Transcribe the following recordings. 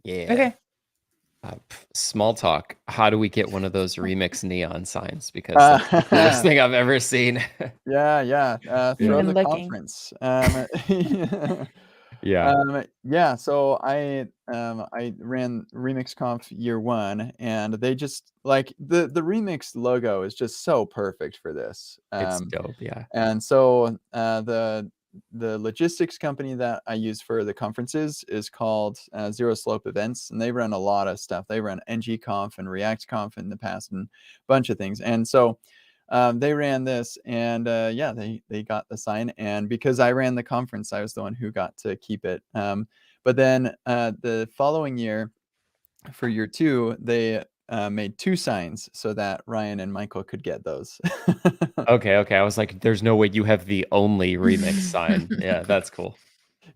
Yeah. Okay. Small talk. How do we get one of those remix neon signs? Because that's the coolest thing I've ever seen. Yeah. Yeah. Throw Even the looking. conference. Yeah. Yeah. So I ran RemixConf year one, and they just like the Remix logo is just so perfect for this. It's dope. Yeah. And so the logistics company that I use for the conferences is called Zero Slope Events, and they run a lot of stuff. They run ngconf and reactconf in the past and a bunch of things. And so they ran this, and yeah, they got the sign. And because I ran the conference, I was the one who got to keep it. But then the following year, for year two, they made two signs so that Ryan and Michael could get those. Okay. I was like, there's no way you have the only remix sign. Yeah, that's cool.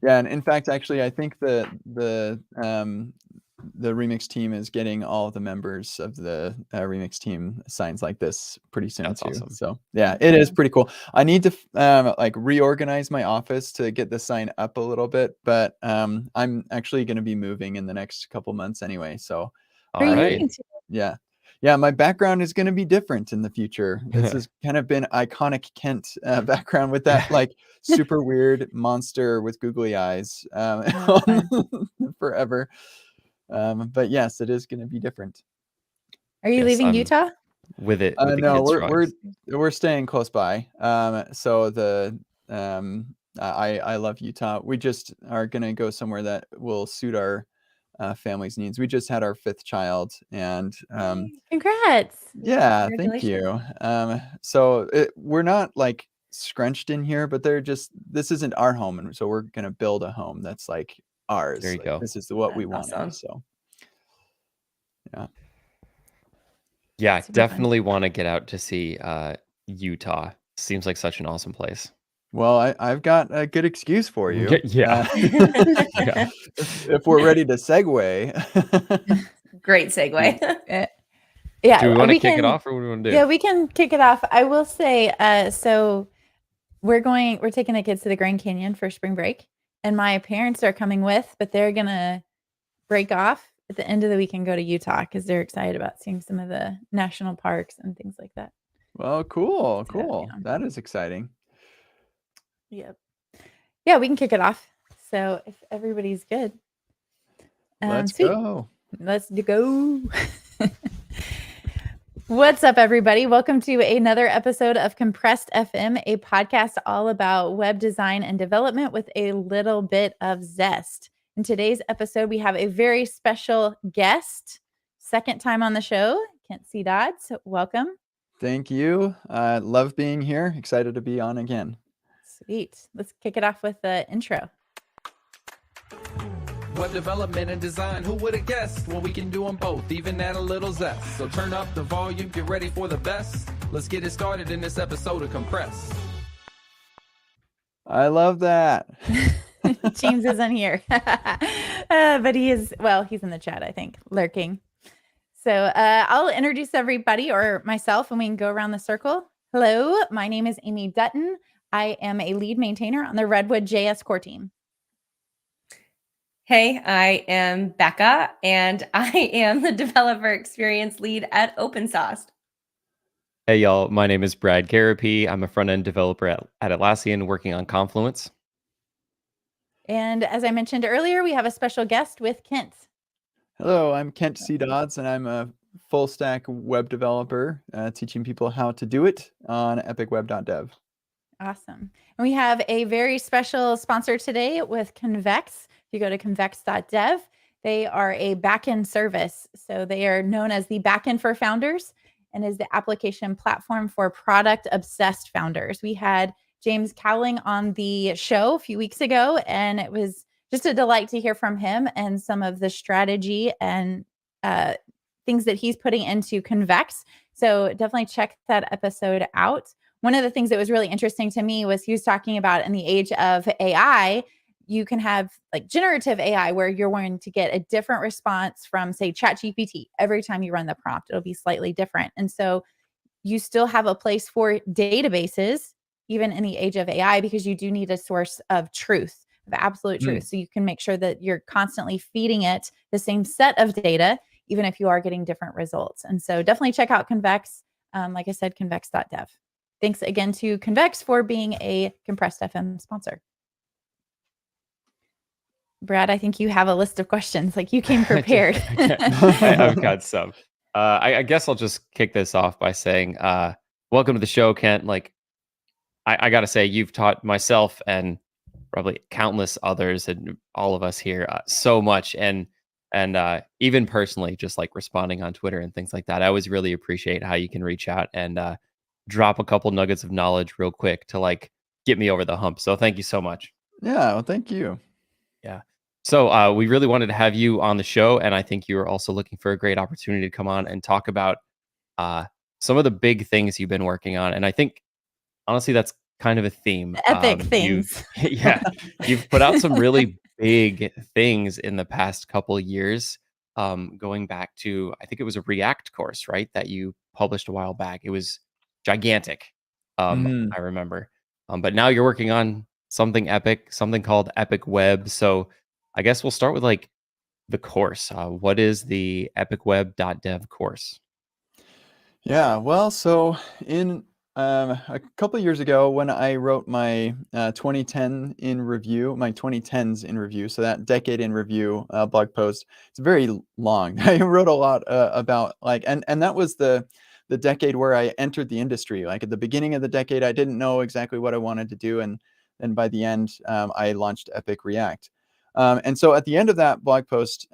Yeah, and in fact, actually, I think the Remix team is getting all of the members of the Remix team signs like this pretty soon That's too. awesome. So yeah, it is pretty cool. I need to like reorganize my office to get the sign up a little bit, but I'm actually going to be moving in the next couple months anyway. So All Are you right. moving to? yeah, my background is going to be different in the future. This has kind of been iconic Kent background with that like super weird monster with googly eyes forever. But yes, it is going to be different. Are you Yes, leaving I'm Utah? with it with the No, kids' drawings. we're staying close by. So I love Utah. We just are going to go somewhere that will suit our family's needs. We just had our fifth child, and Congrats. yeah, thank you. So we're not like scrunched in here, but this isn't our home, and so we're gonna build a home that's like ours. There you Like, go. this is what we That's wanted. awesome. So yeah. Yeah, Super fun. definitely want to get out to see Utah. Seems like such an awesome place. Well, I've got a good excuse for you. Yeah. Yeah. If we're ready to segue. Great segue. Yeah, Do we want to kick it can. off, or what do we want to do? Yeah, we can kick it off. I will say, so we're taking the kids to the Grand Canyon for spring break, and my parents are coming with, but they're gonna break off at the end of the week and go to Utah because they're excited about seeing some of the national parks and things like that. Well, cool. Yeah. That is exciting. Yep. Yeah, we can kick it off. So if everybody's good, Let's sweet. go. Let's go. What's up, everybody? Welcome to another episode of Compressed FM, a podcast all about web design and development with a little bit of zest. In today's episode, we have a very special guest, second time on the show, Kent C. Dodds. Welcome. Thank you. Love being here. Excited to be on again. Sweet. Let's kick it off with the intro. Web development and design, who would have guessed? Well, we can do them both, even add a little zest. So turn up the volume, get ready for the best. Let's get it started in this episode of Compress. I love that. James isn't here, but he's in the chat, I think, lurking. So I'll introduce everybody or myself and we can go around the circle. Hello, my name is Amy Dutton. I am a lead maintainer on the Redwood JS core team. Hey, I am Becca, and I am the developer experience lead at OpenSauce. Hey, y'all. My name is bradgarropy. I'm a front-end developer at Atlassian working on Confluence. And as I mentioned earlier, we have a special guest with Kent. Hello, I'm Kent C. Dodds, and I'm a full stack web developer teaching people how to do it on epicweb.dev. Awesome. And we have a very special sponsor today with Convex. If you go to convex.dev, they are a backend service. So they are known as the backend for founders and is the application platform for product obsessed founders. We had James Cowling on the show a few weeks ago, and it was just a delight to hear from him and some of the strategy and things that he's putting into Convex. So definitely check that episode out. One of the things that was really interesting to me was he was talking about in the age of AI, you can have like generative AI where you're going to get a different response from, say, ChatGPT. Every time you run the prompt, it'll be slightly different. And so you still have a place for databases, even in the age of AI, because you do need a source of truth, the absolute truth. So you can make sure that you're constantly feeding it the same set of data, even if you are getting different results. And so definitely check out Convex. Like I said, convex.dev. Thanks again to Convex for being a Compressed FM sponsor. Brad, I think you have a list of questions. Like you came prepared. I've got some. I guess I'll just kick this off by saying, welcome to the show, Kent. Like, I got to say, you've taught myself and probably countless others and all of us here so much. And even personally, just like responding on Twitter and things like that, I always really appreciate how you can reach out and drop a couple nuggets of knowledge real quick to like get me over the hump. So thank you so much. Yeah, well, thank you. Yeah. So we really wanted to have you on the show, and I think you were also looking for a great opportunity to come on and talk about some of the big things you've been working on. And I think honestly, that's kind of a theme. Epic things. Yeah, you've put out some really big things in the past couple of years. Going back to, I think it was a React course, right? That you published a while back. It was gigantic. I remember. But now you're working on something epic, something called Epic Web. So I guess we'll start with like the course. What is the epicweb.dev course? Yeah, well, so in a couple of years ago, when I wrote my 2010 in review, my 2010s in review, so that decade in review blog post, it's very long. I wrote a lot about like, and that was the decade where I entered the industry. Like at the beginning of the decade, I didn't know exactly what I wanted to do, and by the end, I launched Epic React. And so at the end of that blog post,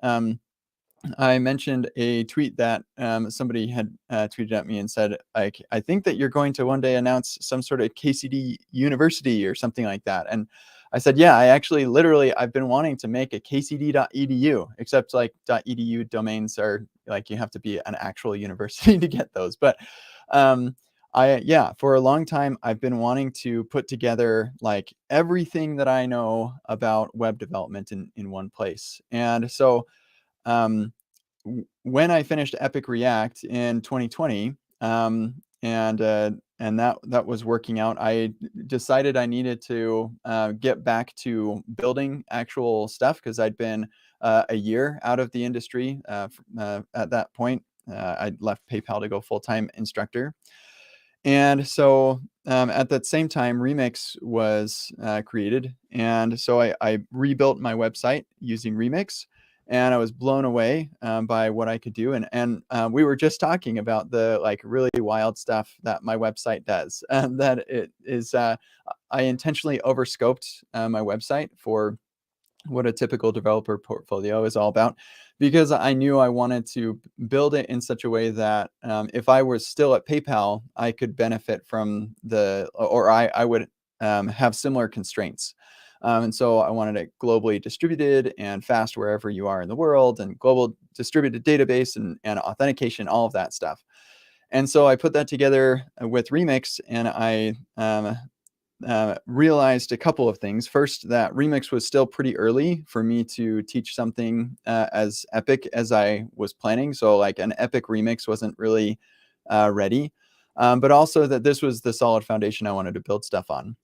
I mentioned a tweet that somebody had tweeted at me and said, like, I think that you're going to one day announce some sort of KCD university or something like that. And I said, yeah, I actually literally, I've been wanting to make a kcd.edu, except like .edu domains are like, you have to be an actual university to get those. But for a long time, I've been wanting to put together like everything that I know about web development in one place. And so when I finished Epic React in 2020, and that was working out, I decided I needed to get back to building actual stuff because I'd been a year out of the industry at that point. I'd left PayPal to go full-time instructor. And so at that same time, Remix was created. And so I rebuilt my website using Remix. And I was blown away by what I could do. And we were just talking about the like really wild stuff that my website does. That it is, I intentionally overscoped my website for what a typical developer portfolio is all about, because I knew I wanted to build it in such a way that if I was still at PayPal, I could benefit from I would have similar constraints. And so I wanted it globally distributed and fast wherever you are in the world, and global distributed database and authentication, all of that stuff. And so I put that together with Remix, and I realized a couple of things. First, that Remix was still pretty early for me to teach something as epic as I was planning. So like an epic Remix wasn't really ready, but also that this was the solid foundation I wanted to build stuff on.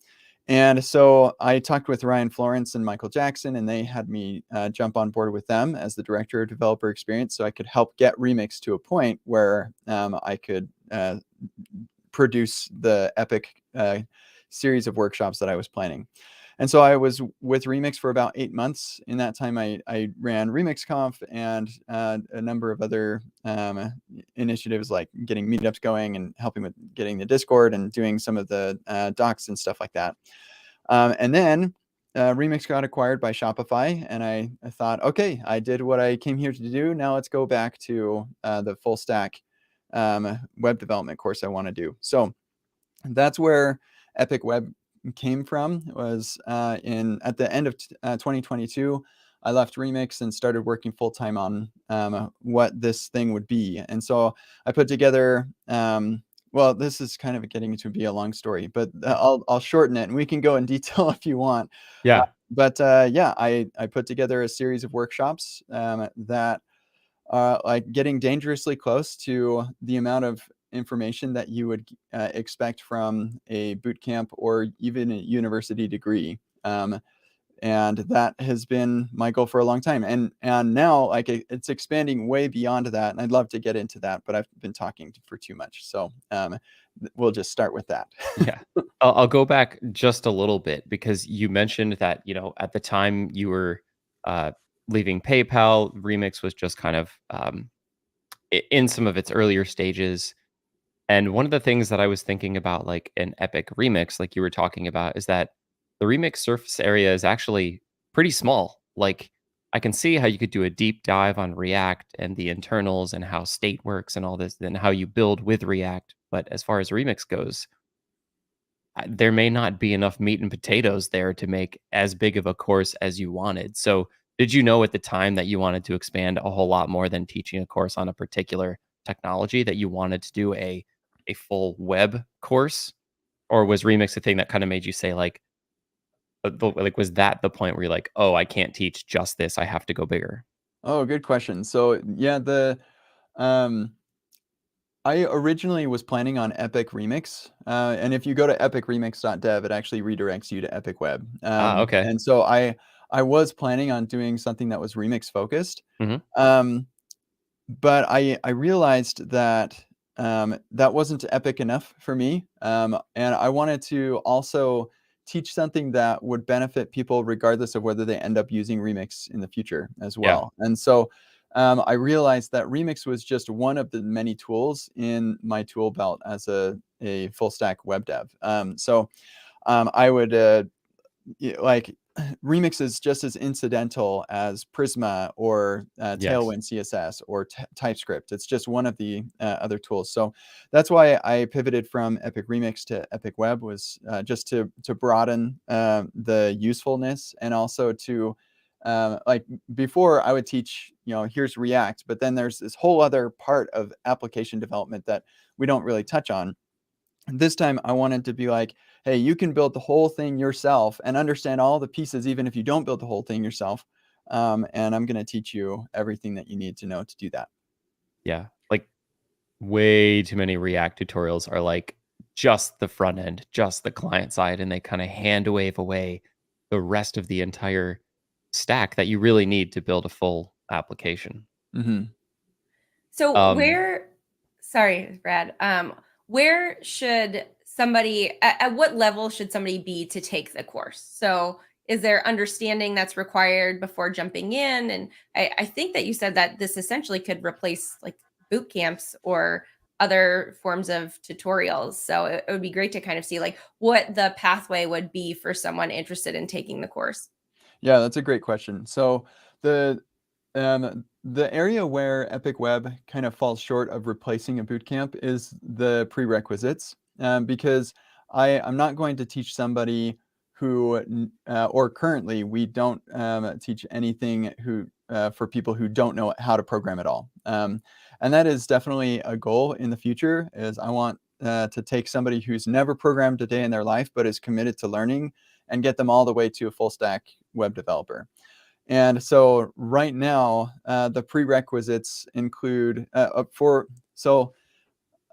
And so I talked with Ryan Florence and Michael Jackson, and they had me jump on board with them as the director of developer experience, so I could help get Remix to a point where I could produce the epic series of workshops that I was planning. And so I was with Remix for about 8 months. In that time, I ran RemixConf and a number of other initiatives like getting meetups going and helping with getting the Discord and doing some of the docs and stuff like that. And then Remix got acquired by Shopify, and I thought, okay, I did what I came here to do. Now let's go back to the full stack web development course I want to do. So that's where Epic Web came from. Was at the end of 2022, I left Remix and started working full time on what this thing would be. And so I put together. Well, this is kind of getting to be a long story, but I'll shorten it, and we can go in detail if you want. Yeah. I put together a series of workshops that are like getting dangerously close to the amount of information that you would expect from a boot camp or even a university degree. and that has been my goal for a long time. And now like it's expanding way beyond that, and I'd love to get into that, but I've been talking for too much. So we'll just start with that. Yeah. I'll go back just a little bit because you mentioned that, at the time you were uh, leaving PayPal, Remix was just kind of in some of its earlier stages. And one of the things that I was thinking about, like an Epic Remix, like you were talking about, is that the Remix surface area is actually pretty small. Like, I can see how you could do a deep dive on React and the internals and how state works and all this, and how you build with React. But as far as Remix goes, there may not be enough meat and potatoes there to make as big of a course as you wanted. So, did you know at the time that you wanted to expand a whole lot more than teaching a course on a particular technology, that you wanted to do a full web course? Or was Remix the thing that kind of made you say like was that the point where you're like, "Oh, I can't teach just this. I have to go bigger." Oh, good question. So yeah, um, I originally was planning on Epic Remix, and if you go to epicremix.dev, it actually redirects you to Epic Web. Okay. And so I was planning on doing something that was Remix focused, Mhm. um, but I realized that that wasn't epic enough for me, and I wanted to also teach something that would benefit people regardless of whether they end up using Remix in the future as Yeah. well. And so I realized that Remix was just one of the many tools in my tool belt as a full stack web dev. I would like Remix is just as incidental as Prisma or Yes. Tailwind CSS or TypeScript. It's just one of the other tools. So that's why I pivoted from Epic Remix to Epic Web, was just to broaden the usefulness, and also to like before I would teach, here's React, but then there's this whole other part of application development that we don't really touch on. This time I wanted to be like, hey, you can build the whole thing yourself and understand all the pieces, even if you don't build the whole thing yourself. And I'm going to teach you everything that you need to know to do that. Yeah. Like, way too many React tutorials are like just the front end, just the client side, and they kind of hand wave away the rest of the entire stack that you really need to build a full application. Hmm. So Um, sorry, Brad, where should somebody, at what level should somebody be to take the course? So is there understanding that's required before jumping in? And I think that you said that this essentially could replace like boot camps or other forms of tutorials. So it would be great to kind of see like what the pathway would be for someone interested in taking the course. Yeah, that's a great question. So the area where Epic Web kind of falls short of replacing a bootcamp is the prerequisites, because I'm not going to teach somebody or currently we don't teach anything for people who don't know how to program at all. And that is definitely a goal in the future. Is I want to take somebody who's never programmed a day in their life but is committed to learning, and get them all the way to a full stack web developer. And so right now, the prerequisites include so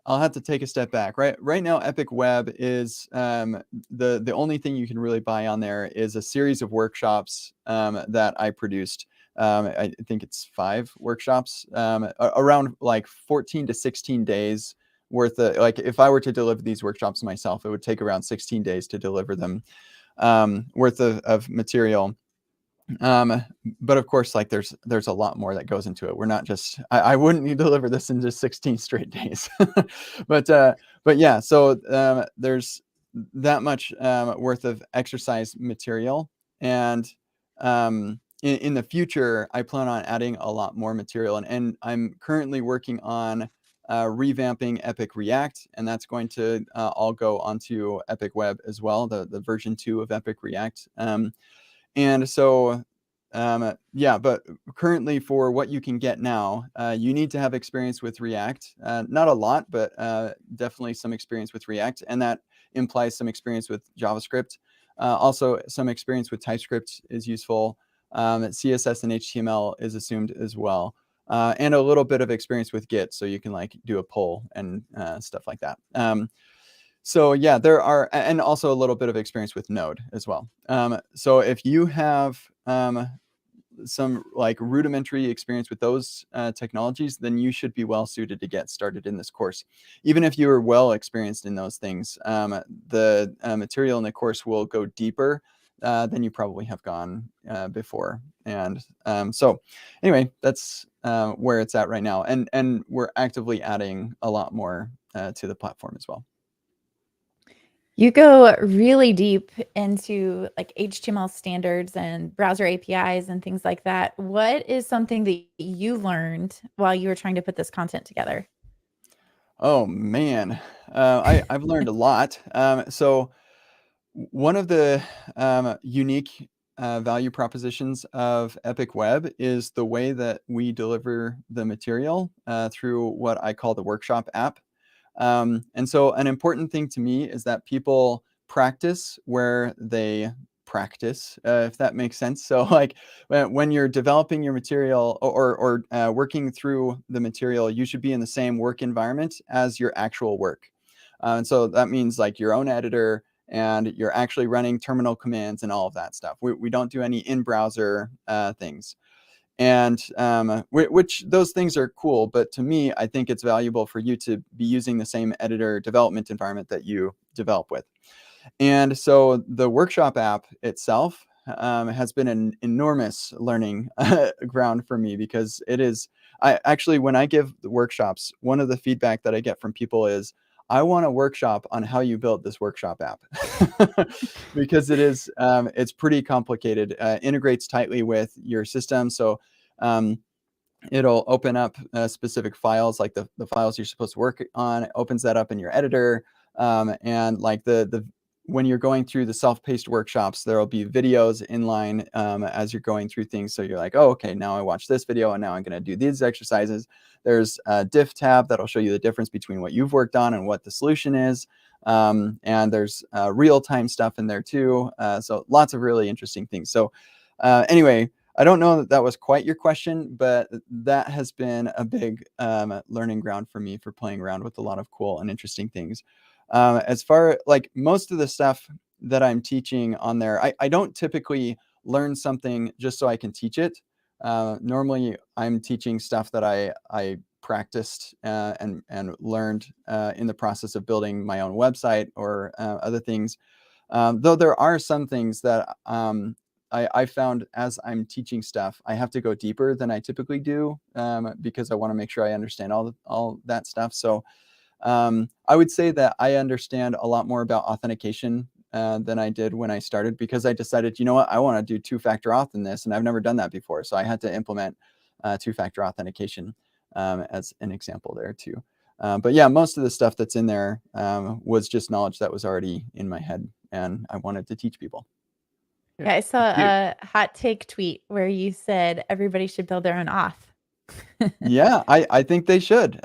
I'll have to take a step back. Right now, Epic Web is the only thing you can really buy on there is a series of workshops that I produced. I think it's 5 workshops, around like 14 to 16 days worth of, like if I were to deliver these workshops myself, it would take around 16 days to deliver them, worth of material. But of course, like there's a lot more that goes into it. We're not just, I wouldn't deliver this in just 16 straight days. But yeah, so there's that much worth of exercise material. And in the future, I plan on adding a lot more material. And I'm currently working on revamping Epic React, and that's going to all go onto Epic Web as well, the version 2 of Epic React. And so, yeah, but currently for what you can get now, you need to have experience with React. Not a lot, but definitely some experience with React. And that implies some experience with JavaScript. Also, some experience with TypeScript is useful. CSS and HTML is assumed as well. And a little bit of experience with Git, so you can like do a pull and stuff like that. So yeah, there are, and also a little bit of experience with Node as well. So if you have some like rudimentary experience with those technologies, then you should be well suited to get started in this course. Even if you are well experienced in those things, the material in the course will go deeper than you probably have gone before. And so anyway, that's where it's at right now. And we're actively adding a lot more to the platform as well. You go really deep into like HTML standards and browser APIs and things like that. What is something that you learned while you were trying to put this content together? Oh man, I've learned a lot. So one of the unique value propositions of Epic Web is the way that we deliver the material through what I call the workshop app. And so an important thing to me is that people practice where they practice, if that makes sense. So like when you're developing your material or working through the material, you should be in the same work environment as your actual work. And so that means like your own editor, and you're actually running terminal commands and all of that stuff. We don't do any in-browser things. And which those things are cool, but to me, I think it's valuable for you to be using the same editor development environment that you develop with. And so the workshop app itself has been an enormous learning ground for me, because it is, I actually, when I give the workshops, one of the feedback that I get from people is, I want a workshop on how you built this workshop app, because it is, it's pretty complicated, integrates tightly with your system. So it'll open up specific files, like the files you're supposed to work on. It opens that up in your editor. And like when you're going through the self-paced workshops, there will be videos inline as you're going through things. So you're like, oh, okay, now I watch this video and now I'm going to do these exercises. There's a diff tab that'll show you the difference between what you've worked on and what the solution is. And there's real-time stuff in there too. So lots of really interesting things. So anyway, I don't know that that was quite your question, but that has been a big learning ground for me for playing around with a lot of cool and interesting things. As far like most of the stuff that I'm teaching on there, I don't typically learn something just so I can teach it. Normally, I'm teaching stuff that I practiced and learned in the process of building my own website or other things. Though there are some things that I found as I'm teaching stuff, I have to go deeper than I typically do because I want to make sure I understand all that stuff. So I would say that I understand a lot more about authentication than I did when I started, because I decided, you know what, I want to do two-factor auth in this, and I've never done that before. So I had to implement two-factor authentication as an example there too. But yeah, most of the stuff that's in there was just knowledge that was already in my head, and I wanted to teach people. Yeah, I saw a hot take tweet where you said everybody should build their own auth. Yeah, I think they should.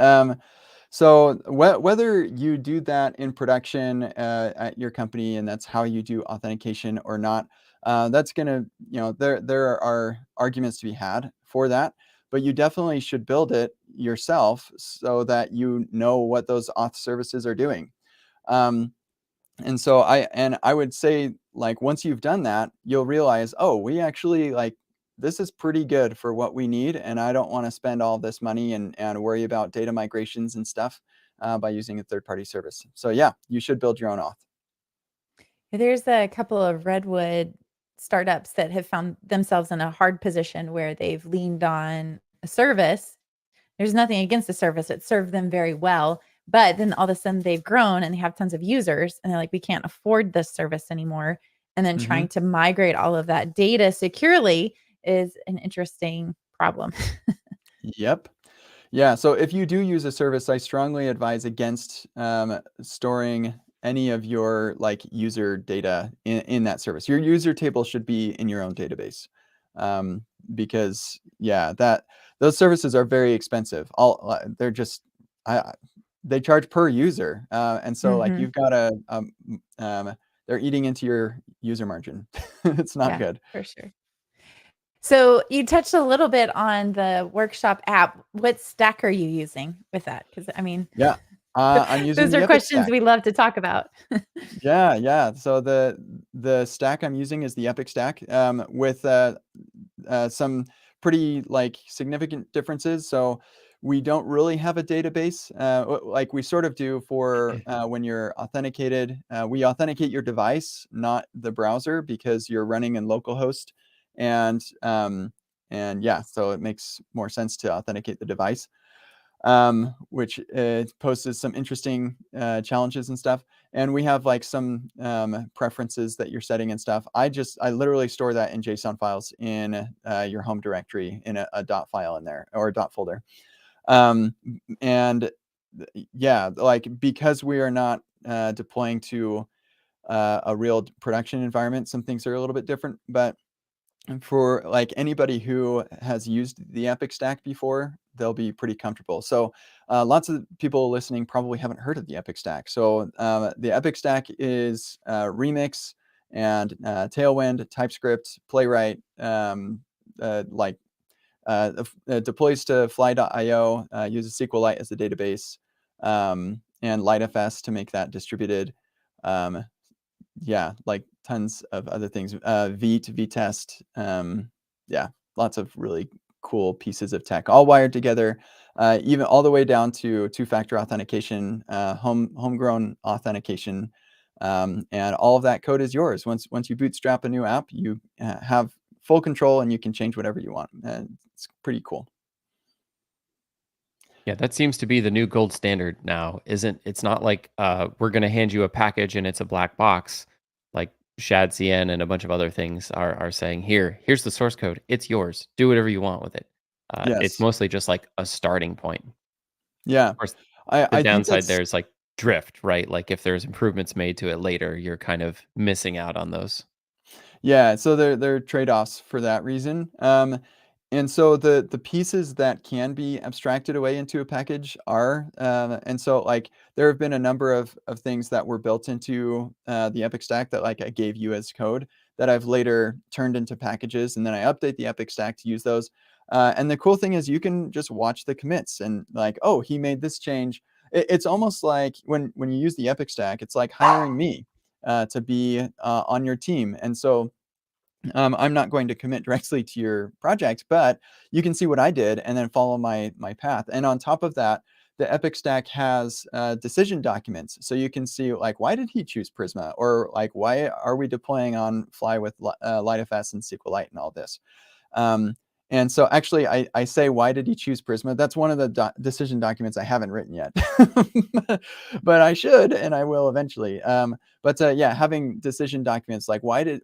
So whether you do that in production at your company and that's how you do authentication or not, that's gonna, there are arguments to be had for that, but you definitely should build it yourself so that you know what those auth services are doing. And so I would say, like, once you've done that, you'll realize, oh, we actually like, this is pretty good for what we need, and I don't want to spend all this money and worry about data migrations and stuff by using a third-party service. So yeah, you should build your own auth. There's a couple of Redwood startups that have found themselves in a hard position where they've leaned on a service. There's nothing against the service. It served them very well. But then all of a sudden they've grown and they have tons of users and they're like, we can't afford this service anymore. And then trying to migrate all of that data securely is an interesting problem. Yep. Yeah. So if you do use a service, I strongly advise against storing any of your like user data in that service. Your user table should be in your own database, because yeah, those services are very expensive. They're just they charge per user, and so like you've got to they're eating into your user margin. It's not good for sure. So you touched a little bit on the workshop app. What stack are you using with that? Because I mean, yeah. I'm using Those the are Epic questions stack. we love to talk about. Yeah, yeah. So the stack I'm using is the Epic stack, with some pretty like significant differences. So we don't really have a database, like we sort of do for when you're authenticated. We authenticate your device, not the browser, because you're running in localhost, and and yeah, so it makes more sense to authenticate the device, which poses some interesting challenges and stuff. And we have like some preferences that you're setting and stuff. I literally store that in JSON files in your home directory in a dot file in there, or a dot folder. And yeah, like because we are not deploying to a real production environment, some things are a little bit different. But for like anybody who has used the Epic stack before, they'll be pretty comfortable. So lots of people listening probably haven't heard of the Epic stack. So the Epic stack is Remix and Tailwind, TypeScript, Playwright, deploys to fly.io, uses SQLite as the database, and LightFS to make that distributed. Yeah, like tons of other things, Vite, VTest, yeah, lots of really cool pieces of tech all wired together, even all the way down to two-factor authentication, homegrown authentication, and all of that code is yours. Once you bootstrap a new app, you have full control and you can change whatever you want. And it's pretty cool. Yeah, that seems to be the new gold standard now, isn't it's not like we're going to hand you a package and it's a black box like Shad CN and a bunch of other things are saying, here's the source code. It's yours. Do whatever you want with it. It's Yes. mostly just like a starting point. Yeah. Of course, the I think downside that's there is like drift, right? Like if there's improvements made to it later, you're kind of missing out on those. Yeah, so there are trade-offs for that reason. And so the pieces that can be abstracted away into a package are, and so like there have been a number of things that were built into the Epic stack that like I gave you as code that I've later turned into packages, and then I update the Epic stack to use those. And the cool thing is you can just watch the commits and like, oh, he made this change. It's almost like when you use the Epic stack, it's like hiring me to be on your team. And so I'm not going to commit directly to your project, but you can see what I did and then follow my path. And on top of that, the Epic stack has decision documents, so you can see like why did he choose Prisma, or like why are we deploying on Fly with LightFS and SQLite and all this. Um, and so actually, I say, why did he choose Prisma? That's one of the decision documents I haven't written yet, but I should, and I will eventually. But yeah, having decision documents like why did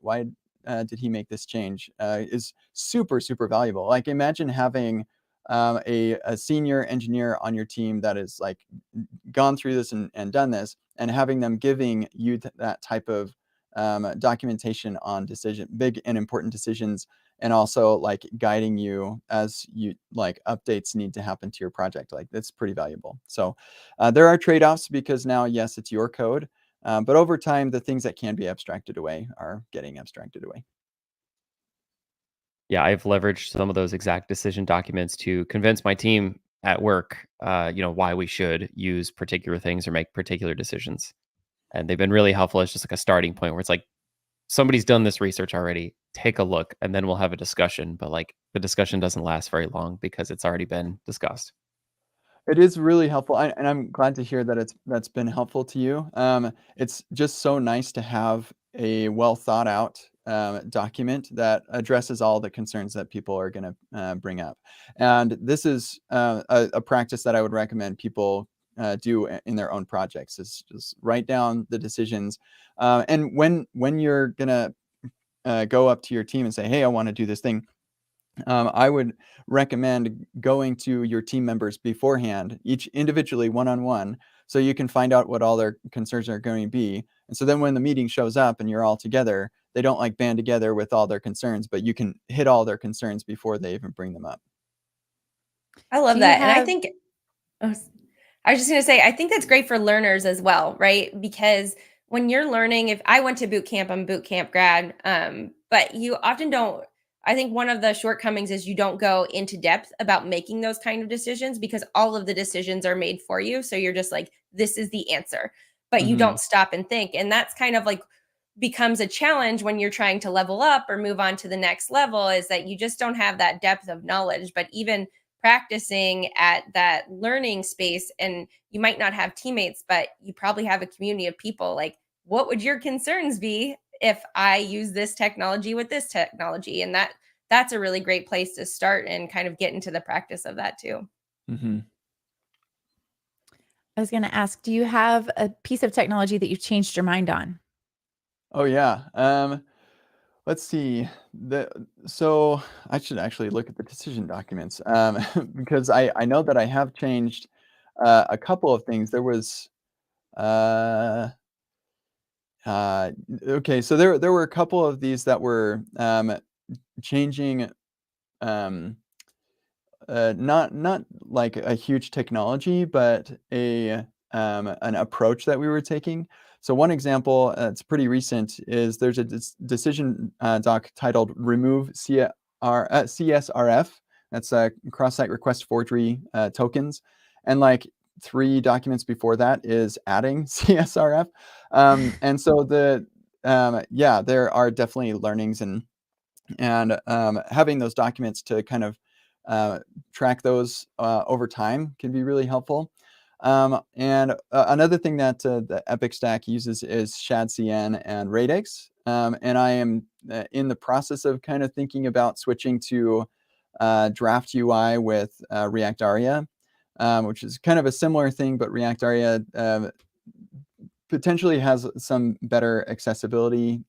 he make this change is super, super valuable. Like imagine having a senior engineer on your team that is like gone through this and done this, and having them giving you that type of documentation on big and important decisions, and also like guiding you as you like updates need to happen to your project. Like that's pretty valuable. So there are trade-offs because now, yes, it's your code, but over time, the things that can be abstracted away are getting abstracted away. Yeah, I've leveraged some of those exact decision documents to convince my team at work, why we should use particular things or make particular decisions. And they've been really helpful as just like a starting point where it's like somebody's done this research already. Take a look and then we'll have a discussion. But like the discussion doesn't last very long because it's already been discussed. It is really helpful, and I'm glad to hear that that's been helpful to you. It's just so nice to have a well thought out document that addresses all the concerns that people are going to bring up. And this is a practice that I would recommend people do in their own projects. Is just write down the decisions, and when you're going to go up to your team and say, "Hey, I want to do this thing." I would recommend going to your team members beforehand, each individually, one-on-one, so you can find out what all their concerns are going to be. And so then when the meeting shows up and you're all together, they don't like band together with all their concerns, but you can hit all their concerns before they even bring them up. I love Do you that. And I have think oh, I was just going to say, I think that's great for learners as well, right? Because when you're learning, if I went to boot camp, I'm a boot camp grad, but you often don't. I think one of the shortcomings is you don't go into depth about making those kind of decisions because all of the decisions are made for you. So you're just like, this is the answer, but you don't stop and think. And that's kind of like becomes a challenge when you're trying to level up or move on to the next level, is that you just don't have that depth of knowledge. But even practicing at that learning space, and you might not have teammates, but you probably have a community of people. Like, what would your concerns be if I use this technology with this technology? And that's a really great place to start and kind of get into the practice of that too. I was going to ask, do you have a piece of technology that you've changed your mind on? Oh yeah. Let's see. So I should actually look at the decision documents, because I know that I have changed a couple of things. There was okay, so there were a couple of these that were changing, not like a huge technology, but an approach that we were taking. So one example that's pretty recent is there's a decision doc titled "Remove CSRF." That's cross-site request forgery tokens, and like 3 documents before that is adding CSRF. And so yeah, there are definitely learnings, and having those documents to kind of track those over time can be really helpful. And another thing that the Epic Stack uses is ShadCN and Radix. And I am in the process of kind of thinking about switching to Draft UI with React Aria, which is kind of a similar thing, but React Aria potentially has some better accessibility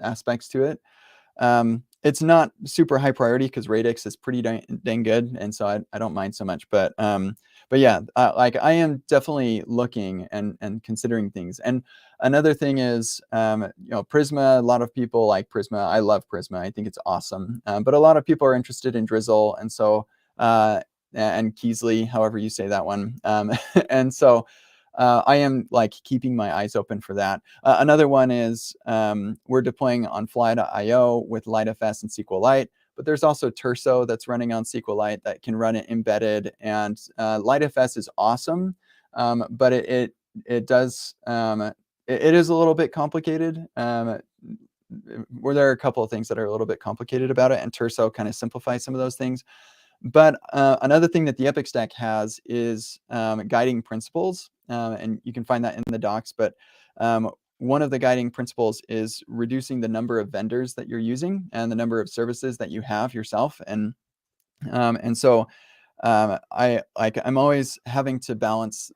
aspects to it. It's not super high priority because Radix is pretty dang good, and so I don't mind so much. But yeah, like I am definitely looking and considering things. And another thing is, Prisma. A lot of people like Prisma. I love Prisma. I think it's awesome. But a lot of people are interested in Drizzle, and so and Keasley, however you say that one. And so I am like keeping my eyes open for that. Another one is we're deploying on Fly.io with LiteFS and SQLite, but there's also Terso that's running on SQLite that can run it embedded. And LiteFS is awesome, but it does it is a little bit complicated. Where there are a couple of things that are a little bit complicated about it, and Terso kind of simplifies some of those things. But another thing that the Epic Stack has is guiding principles, and you can find that in the docs. But one of the guiding principles is reducing the number of vendors that you're using and the number of services that you have yourself. And so I'm always having to balance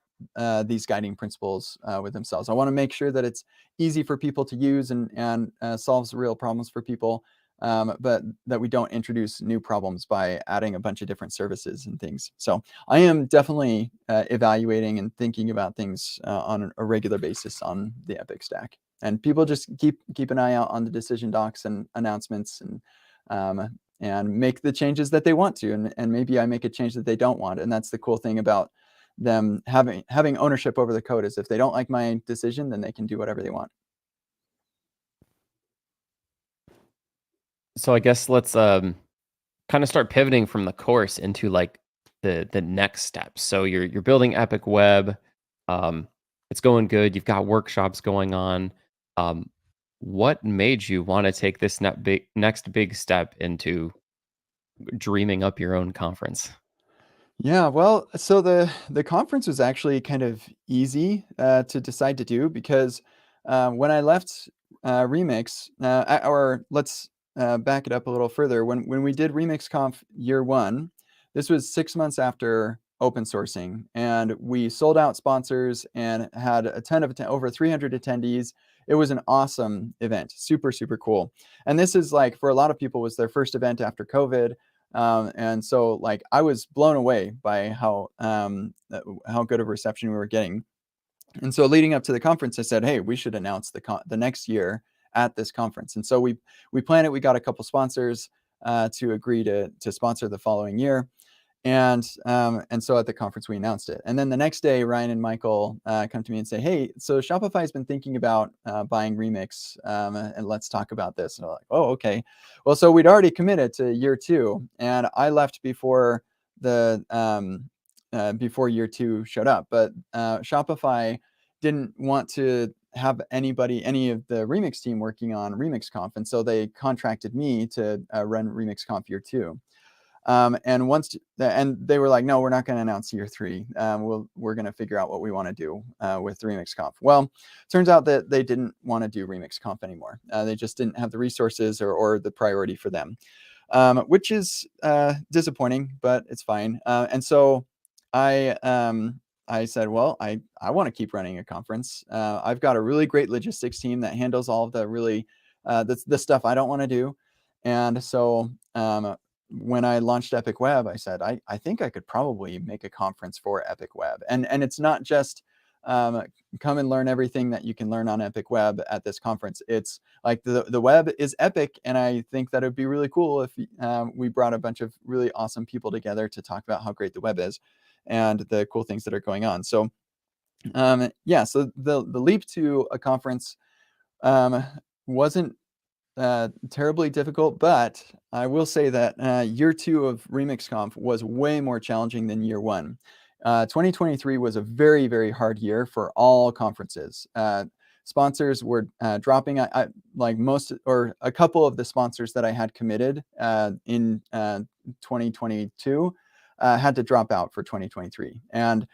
these guiding principles with themselves. I want to make sure that it's easy for people to use and solves real problems for people. But that we don't introduce new problems by adding a bunch of different services and things. So I am definitely evaluating and thinking about things on a regular basis on the Epic Stack. And people just keep an eye out on the decision docs and announcements, and make the changes that they want to. And maybe I make a change that they don't want. And that's the cool thing about them having ownership over the code, is if they don't like my decision, then they can do whatever they want. So I guess let's kind of start pivoting from the course into like the next steps. So you're building Epic Web. It's going good. You've got workshops going on. What made you want to take this next big step into dreaming up your own conference? Yeah, well, so the conference was actually kind of easy to decide to do, because when I left Remix, or let's back it up a little further. When we did RemixConf year 1, this was 6 months after open sourcing, and we sold out sponsors and had a ton of over 300 attendees. It was an awesome event, super, super cool. And this is like, for a lot of people, was their first event after COVID. And so like I was blown away by how good of a reception we were getting. And so leading up to the conference, I said, hey, we should announce the next year at this conference. And so we planned it. We got a couple sponsors to agree to sponsor the following year. And so at the conference, we announced it. And then the next day, Ryan and Michael come to me and say, hey, so Shopify has been thinking about buying Remix, and let's talk about this. And I'm like, oh, okay. Well, so we'd already committed to year 2, and I left before the before year 2 showed up. But Shopify didn't want to have any of the Remix team working on RemixConf, and so they contracted me to run RemixConf year 2. And they were like, no, we're not going to announce year 3. We're going to figure out what we want to do with RemixConf. Well, turns out that they didn't want to do RemixConf anymore. They just didn't have the resources or the priority for them, which is disappointing, but it's fine. And so I said, well, I want to keep running a conference. I've got a really great logistics team that handles all of the really the stuff I don't want to do. And so when I launched Epic Web, I said, I think I could probably make a conference for Epic Web. And it's not just come and learn everything that you can learn on Epic Web at this conference. It's like the web is epic. And I think that it'd be really cool if we brought a bunch of really awesome people together to talk about how great the web is and the cool things that are going on. So yeah, so the leap to a conference wasn't terribly difficult, but I will say that year 2 of RemixConf was way more challenging than year 1. 2023 was a very, very hard year for all conferences. Sponsors were dropping. Like most or a couple of the sponsors that I had committed in 2022 had to drop out for 2023, and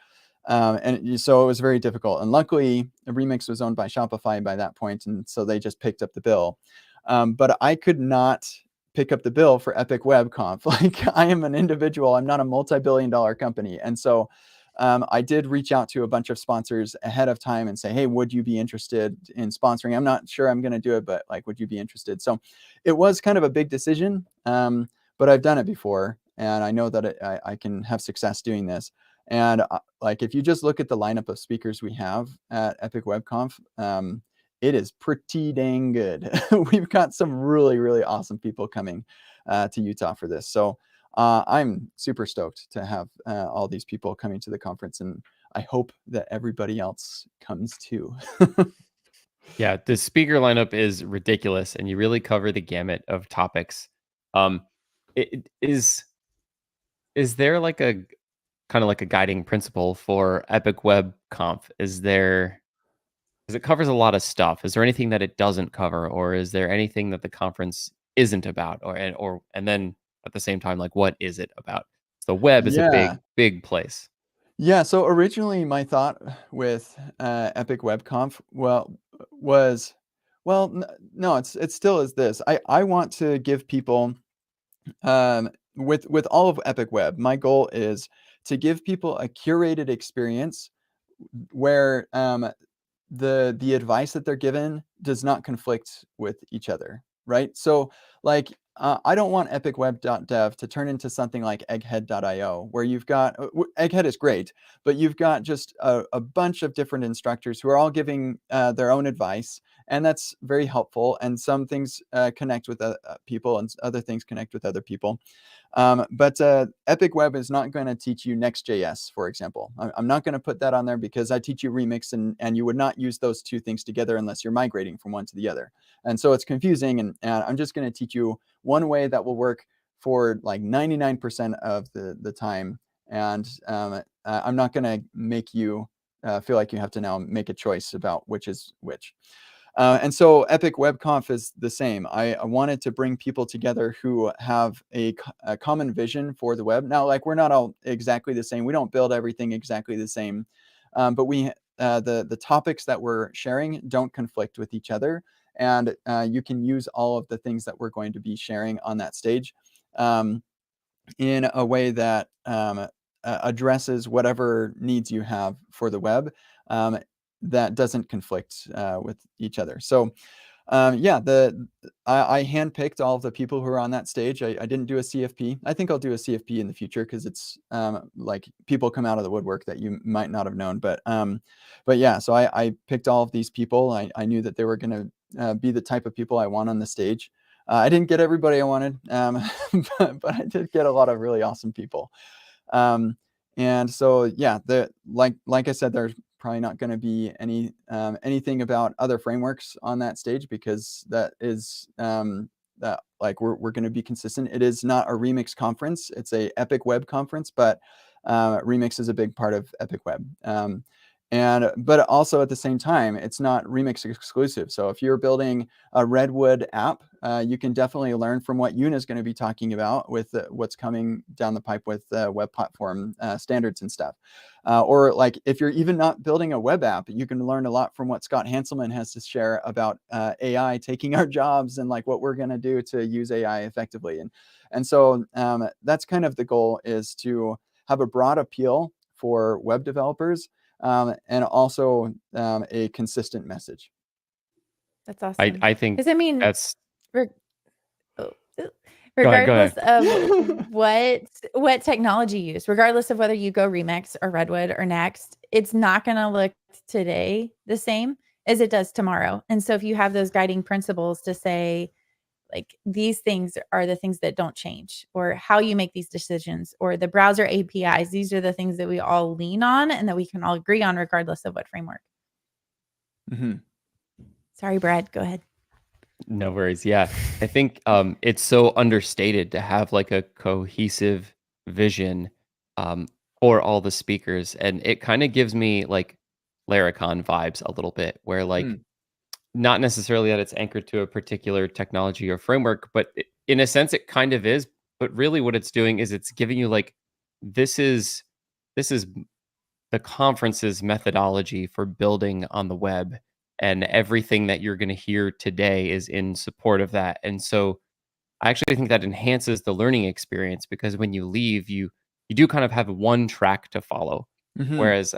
so it was very difficult. And luckily, Remix was owned by Shopify by that point, and so they just picked up the bill. But I could not pick up the bill for Epic Web Conf. Like, I am an individual. I'm not a multi-billion-dollar company. And so I did reach out to a bunch of sponsors ahead of time and say, hey, would you be interested in sponsoring? I'm not sure I'm going to do it, but like, would you be interested? So it was kind of a big decision, but I've done it before. And I know that I can have success doing this. And like, if you just look at the lineup of speakers we have at Epic Web Conf, it is pretty dang good. We've got some really, really awesome people coming to Utah for this. So I'm super stoked to have all these people coming to the conference, and I hope that everybody else comes too. Yeah, the speaker lineup is ridiculous, and you really cover the gamut of topics. Is there like a kind of like a guiding principle for Epic Web Conf? Because it covers a lot of stuff. Is there anything that it doesn't cover, or is there anything that the conference isn't about, and then at the same time, like, what is it about? So the web is a big place. Yeah. So originally, my thought with Epic Web Conf no, it still is this. I want to give people with all of Epic Web. My goal is to give people a curated experience where the advice that they're given does not conflict with each other, right? So like I don't want epicweb.dev to turn into something like egghead.io, where you've got Egghead is great, but you've got just a bunch of different instructors who are all giving their own advice, and that's very helpful. And some things connect with people, and other things connect with other people. But Epic Web is not going to teach you Next.js, for example. I'm not going to put that on there because I teach you Remix, and you would not use those two things together unless you're migrating from one to the other. And so it's confusing, and I'm just going to teach you one way that will work for like 99% of the time. And I'm not going to make you feel like you have to now make a choice about which is which. And so Epic Web Conf is the same. I wanted to bring people together who have a common vision for the web. Now, like, we're not all exactly the same. We don't build everything exactly the same, but the topics that we're sharing don't conflict with each other. And you can use all of the things that we're going to be sharing on that stage in a way that addresses whatever needs you have for the web. That doesn't conflict with each other. So yeah, I handpicked all of the people who are on that stage. I didn't do a CFP. I think I'll do a CFP in the future because it's like people come out of the woodwork that you might not have known. But yeah, so I picked all of these people. I knew that they were going to be the type of people I want on the stage. I didn't get everybody I wanted, but I did get a lot of really awesome people. And so yeah, like I said, there's probably not going to be anything about other frameworks on that stage, because that is that like we're going to be consistent. It is not a Remix conference; it's a Epic Web conference, but Remix is a big part of Epic Web. But also at the same time, it's not Remix exclusive. So if you're building a Redwood app, you can definitely learn from what Una is going to be talking about with what's coming down the pipe with web platform standards and stuff. Or like if you're even not building a web app, you can learn a lot from what Scott Hanselman has to share about AI taking our jobs and like what we're going to do to use AI effectively. And so that's kind of the goal, is to have a broad appeal for web developers, and also a consistent message. That's awesome. I think Because I mean, that's re- oh, oh, Go ahead. regardless of what technology you use, regardless of whether you go Remix or Redwood or Next, it's not going to look today the same as it does tomorrow. And so if you have those guiding principles to say, like, these things are the things that don't change, or how you make these decisions, or the browser APIs, these are the things that we all lean on and that we can all agree on regardless of what framework. Mm-hmm. Sorry, Brad, go ahead. No worries. Yeah. I think it's so understated to have like a cohesive vision for all the speakers. And it kind of gives me like Laracon vibes a little bit, where like not necessarily that it's anchored to a particular technology or framework, but in a sense it kind of is. But really what it's doing is it's giving you like, this is the conference's methodology for building on the web, and everything that you're going to hear today is in support of that. And so I actually think that enhances the learning experience, because when you leave, you do kind of have one track to follow. Mm-hmm. Whereas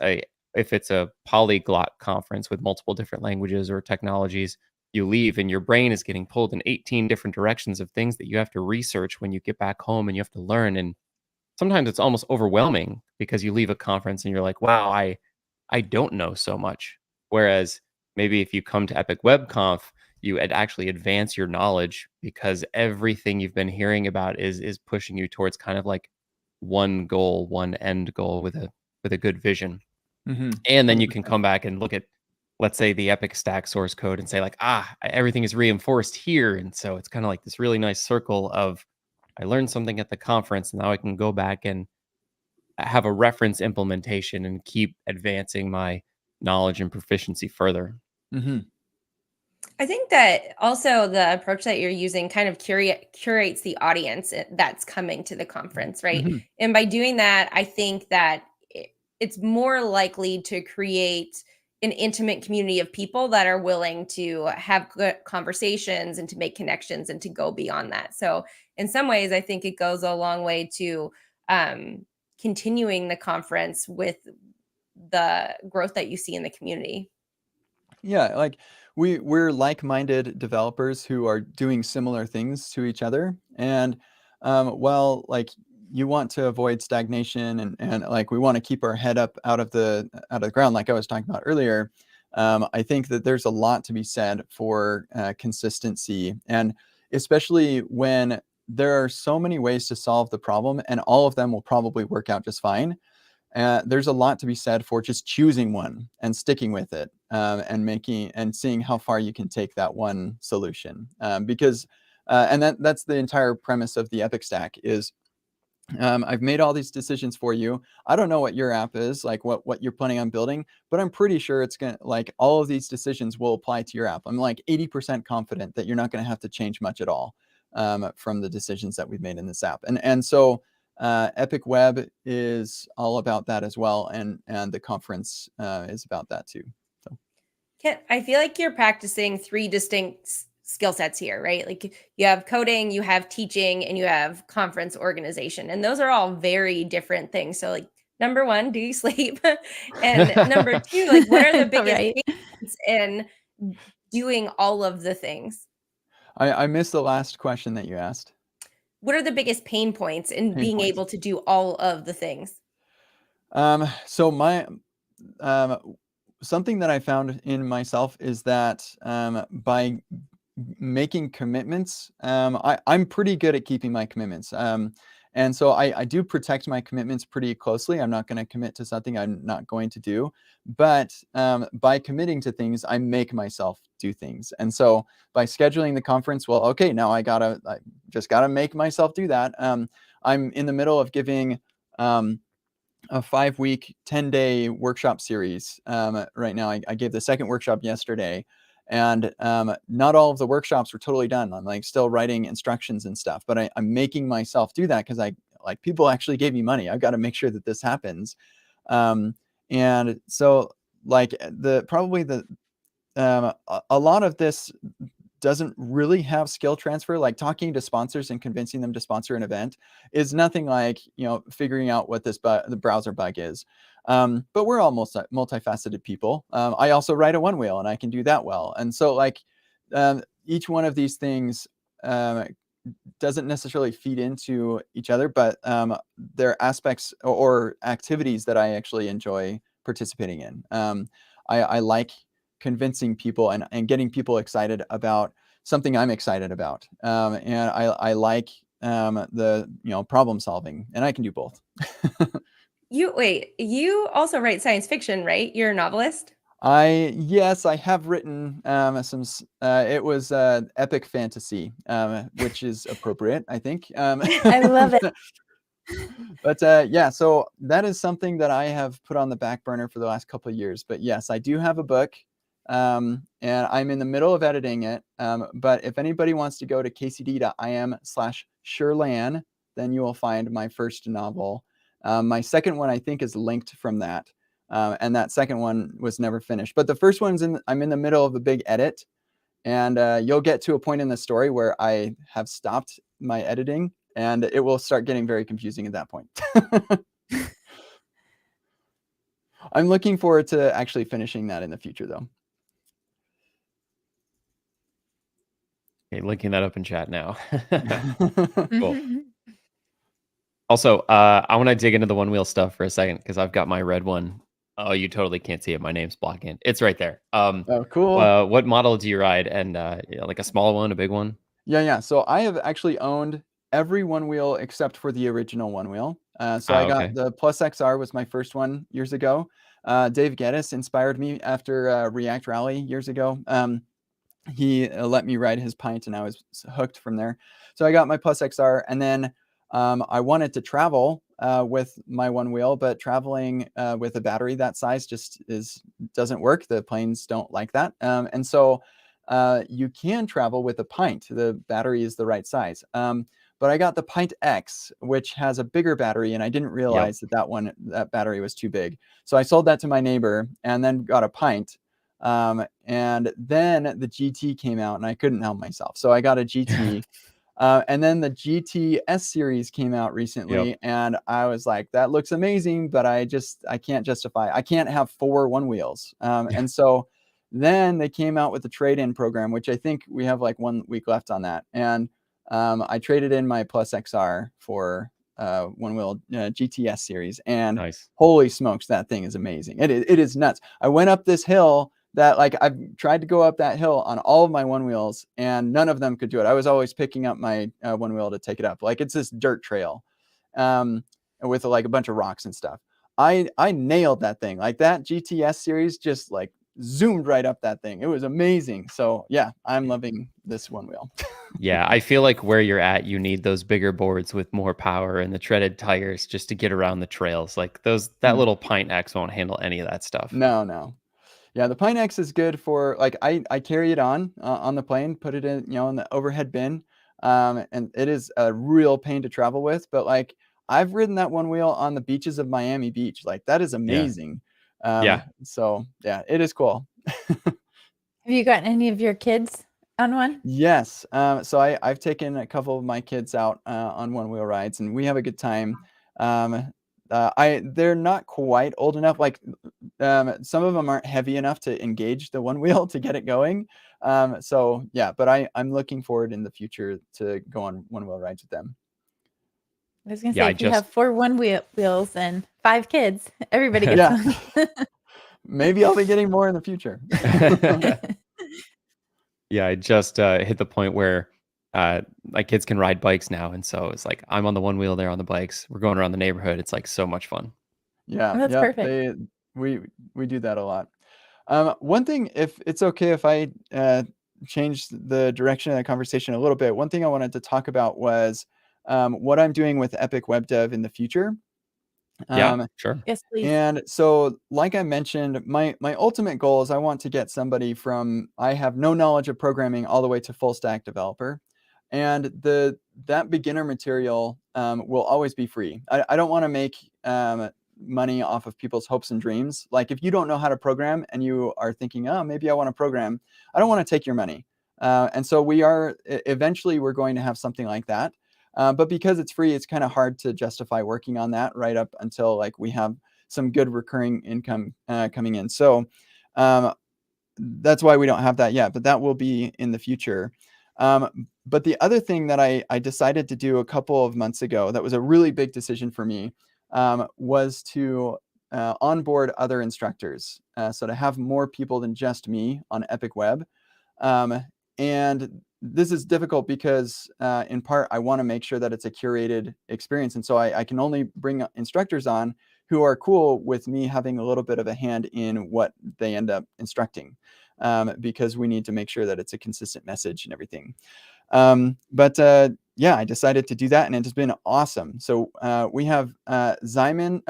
if it's a polyglot conference with multiple different languages or technologies, you leave and your brain is getting pulled in 18 different directions of things that you have to research when you get back home, and you have to learn. And sometimes it's almost overwhelming, because you leave a conference and you're like, wow, I don't know so much. Whereas maybe if you come to Epic Web Conf, you actually advance your knowledge, because everything you've been hearing about is pushing you towards kind of like one goal, one end goal with a good vision. Mm-hmm. And then you can come back and look at, let's say, the Epic Stack source code and say like, everything is reinforced here. And so it's kind of like this really nice circle of, I learned something at the conference, and now I can go back and have a reference implementation and keep advancing my knowledge and proficiency further. Mm-hmm. I think that also the approach that you're using kind of curates the audience that's coming to the conference, right? Mm-hmm. And by doing that, I think that it's more likely to create an intimate community of people that are willing to have good conversations and to make connections and to go beyond that. So in some ways, I think it goes a long way to continuing the conference with the growth that you see in the community. Yeah, like we're like-minded developers who are doing similar things to each other. And well, like, you want to avoid stagnation, and like we want to keep our head up out of the ground, like I was talking about earlier. I think that there's a lot to be said for consistency, and especially when there are so many ways to solve the problem, and all of them will probably work out just fine. There's a lot to be said for just choosing one and sticking with it, and seeing how far you can take that one solution. Because that's the entire premise of the Epic Stack is, I've made all these decisions for you. I don't know what your app is, like what you're planning on building, but I'm pretty sure it's going to, like, all of these decisions will apply to your app. I'm like 80% confident that you're not going to have to change much at all from the decisions that we've made in this app. And so Epic Web is all about that as well. And the conference is about that too. So. I feel like you're practicing three distinct skill sets here, right? Like you have coding, you have teaching, and you have conference organization. And those are all very different things. So like, number one, do you sleep? And number two, like, what are the biggest Right. things in doing all of the things? I missed the last question that you asked. What are the biggest pain points in being able to do all of the things? So my something that I found in myself is that by making commitments, I'm pretty good at keeping my commitments. And so I do protect my commitments pretty closely. I'm not going to commit to something I'm not going to do. But by committing to things, I make myself do things. And so by scheduling the conference, well, okay, now I just gotta make myself do that. I'm in the middle of giving a 5-week, 10-day workshop series. Right now, I gave the second workshop yesterday, and not all of the workshops were totally done. I'm like still writing instructions and stuff, but I'm making myself do that because like people actually gave me money. I've got to make sure that this happens. And so like a lot of this doesn't really have skill transfer. Like talking to sponsors and convincing them to sponsor an event is nothing like, figuring out what the browser bug is. But we're all multifaceted people. I also ride a one wheel and I can do that well. And so like each one of these things doesn't necessarily feed into each other, but they're aspects or activities that I actually enjoy participating in. I like convincing people and getting people excited about something I'm excited about. And I like the problem solving, and I can do both. You also write science fiction, right? You're a novelist? Yes, I have written some. It was epic fantasy, which is appropriate, I think. I love it. But yeah, so that is something that I have put on the back burner for the last couple of years. But yes, I do have a book, and I'm in the middle of editing it. But if anybody wants to go to kcd.im/Sherlan, then you will find my first novel. My second one, I think, is linked from that. And that second one was never finished. But the first one's I'm in the middle of a big edit. And you'll get to a point in the story where I have stopped my editing, and it will start getting very confusing at that point. I'm looking forward to actually finishing that in the future, though. Okay, linking that up in chat now. Cool. Mhm. Also, I want to dig into the one wheel stuff for a second because I've got my red one. Oh, you totally can't see it. My name's blocking. It's right there. Oh, cool. What model do you ride? And like a small one, a big one? Yeah. So I have actually owned every one wheel except for the original one wheel. So I got Okay. the Plus XR was my first one years ago. Dave Geddes inspired me after React Rally years ago. He let me ride his pint, and I was hooked from there. So I got my Plus XR, and then I wanted to travel with my one wheel, but traveling with a battery that size just doesn't work. The planes don't like that, and so you can travel with a pint. The battery is the right size. But I got the Pint X, which has a bigger battery, and I didn't realize that battery was too big. So I sold that to my neighbor, and then got a pint. And then the GT came out, and I couldn't help myself, so I got a GT. And then the GT-S series came out recently, and I was like, that looks amazing, but I can't justify. I can't have 4 one wheels. And so then they came out with the trade-in program, which I think we have like 1 week left on that. And I traded in my Plus XR for one wheel GT-S series, and Nice. holy smokes, that thing is amazing. It is nuts. I went up this hill that like I've tried to go up that hill on all of my one wheels, and none of them could do it. I was always picking up my one wheel to take it up. Like it's this dirt trail with like a bunch of rocks and stuff. I nailed that thing. Like that GTS series just like zoomed right up that thing. It was amazing. So yeah, I'm loving this one wheel. Yeah, I feel like where you're at, you need those bigger boards with more power and the treaded tires just to get around the trails. Like that little Pint X won't handle any of that stuff. No. Yeah, the Pine X is good for like I carry it on the plane, put it in in the overhead bin, and it is a real pain to travel with. But like I've ridden that one wheel on the beaches of Miami Beach, like that is amazing. Yeah. So yeah, it is cool. Have you gotten any of your kids on one? Yes. So I've taken a couple of my kids out on one wheel rides, and we have a good time. They're not quite old enough. Like some of them aren't heavy enough to engage the one wheel to get it going. So yeah, but I'm looking forward in the future to go on one wheel rides with them. I was gonna say, if you have 4 wheels and 5 kids, everybody gets Yeah. one. Maybe I'll be getting more in the future. Yeah, I just hit the point where my kids can ride bikes now, and so it's like I'm on the one wheel, they're on the bikes. We're going around the neighborhood. It's like so much fun. Yeah, Oh, that's perfect. We do that a lot. One thing, if it's okay if I change the direction of the conversation a little bit, one thing I wanted to talk about was what I'm doing with Epic Web Dev in the future. Yeah, sure. Yes, please. And so, like I mentioned, my ultimate goal is I want to get somebody from I have no knowledge of programming all the way to full stack developer, and that beginner material will always be free. I don't want to make money off of people's hopes and dreams. Like if you don't know how to program and you are thinking, oh, maybe I want to program, I don't want to take your money. And so eventually we're going to have something like that. But because it's free, it's kind of hard to justify working on that right up until like we have some good recurring income coming in. So that's why we don't have that yet, but that will be in the future. But the other thing that I decided to do a couple of months ago that was a really big decision for me was to onboard other instructors. So to have more people than just me on Epic Web. And this is difficult because in part, I want to make sure that it's a curated experience. And so I can only bring instructors on who are cool with me having a little bit of a hand in what they end up instructing, because we need to make sure that it's a consistent message and everything. Yeah, I decided to do that, and it's been awesome. So we have Simon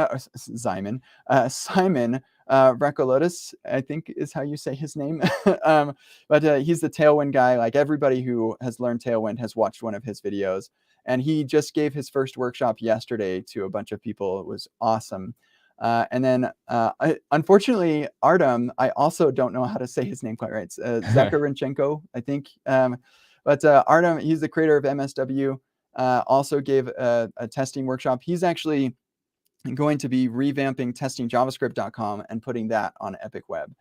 Rakolotis, I think is how you say his name. But he's the Tailwind guy. Like everybody who has learned Tailwind has watched one of his videos. And he just gave his first workshop yesterday to a bunch of people. It was awesome. And then, unfortunately, Artem, I also don't know how to say his name quite right. It's Zakharenchenko, I think. But Artem, he's the creator of MSW, also gave a testing workshop. He's actually going to be revamping testingjavascript.com and putting that on Epic Web.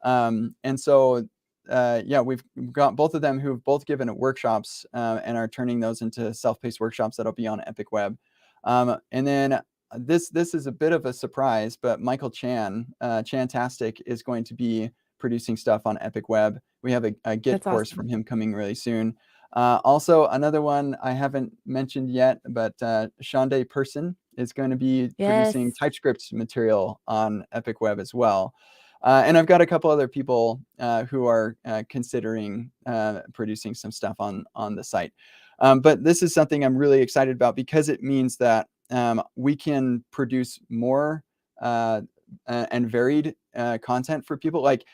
And so, yeah, we've got both of them who've both given workshops and are turning those into self-paced workshops that'll be on Epic Web. And then this is a bit of a surprise, but Michael Chantastic is going to be producing stuff on Epic Web. We have a Git That's course awesome. from him coming really soon. Also, another one I haven't mentioned yet, but Shonday Person is going to be producing Yes. TypeScript material on Epic Web as well. And I've got a couple other people who are considering producing some stuff on the site. But this is something I'm really excited about because it means that we can produce more and varied content for people. Like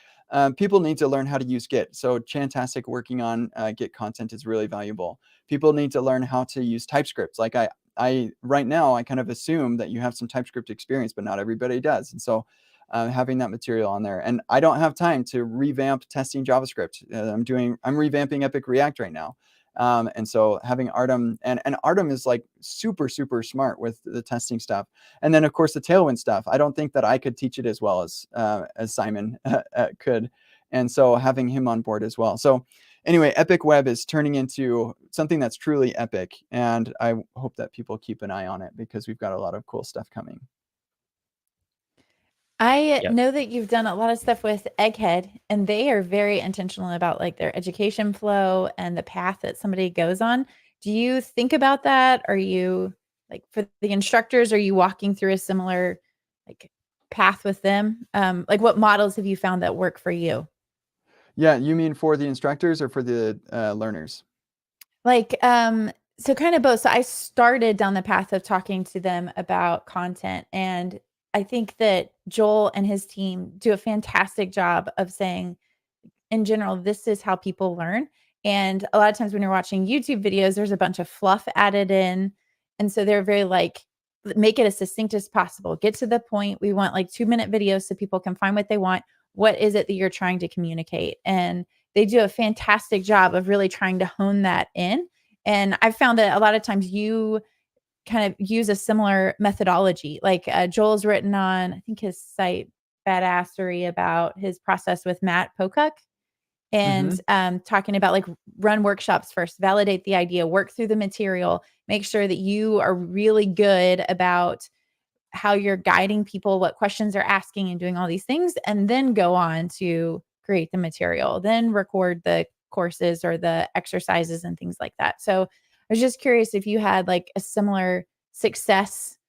people need to learn how to use Git. So Chantastic working on Git content is really valuable. People need to learn how to use TypeScript. Like I right now, I kind of assume that you have some TypeScript experience, but not everybody does. And so having that material on there. And I don't have time to revamp testing JavaScript. I'm revamping Epic React right now. And so having Artem, and Artem is like super, super smart with the testing stuff. And then of course the Tailwind stuff, I don't think that I could teach it as well as Simon could. And so having him on board as well. So anyway, Epic Web is turning into something that's truly epic. And I hope that people keep an eye on it because we've got a lot of cool stuff coming. I know that you've done a lot of stuff with Egghead, and they are very intentional about like their education flow and the path that somebody goes on. Do you think about that? Are you like for the instructors, are you walking through a similar like path with them? Like what models have you found that work for you? Yeah, you mean for the instructors or for the learners? Like, so kind of both. So I started down the path of talking to them about content, and I think that Joel and his team do a fantastic job of saying, in general, this is how people learn. And a lot of times when you're watching YouTube videos, there's a bunch of fluff added in. And so they're very like, make it as succinct as possible. Get to the point. We want like 2-minute videos so people can find what they want. What is it that you're trying to communicate? And they do a fantastic job of really trying to hone that in. And I've found that a lot of times you kind of use a similar methodology. Like Joel's written on, I think his site, Badassery, about his process with Matt Pocock and talking about like run workshops first, validate the idea, work through the material, make sure that you are really good about how you're guiding people, what questions they're asking and doing all these things, and then go on to create the material, then record the courses or the exercises and things like that. So I was just curious if you had like a similar success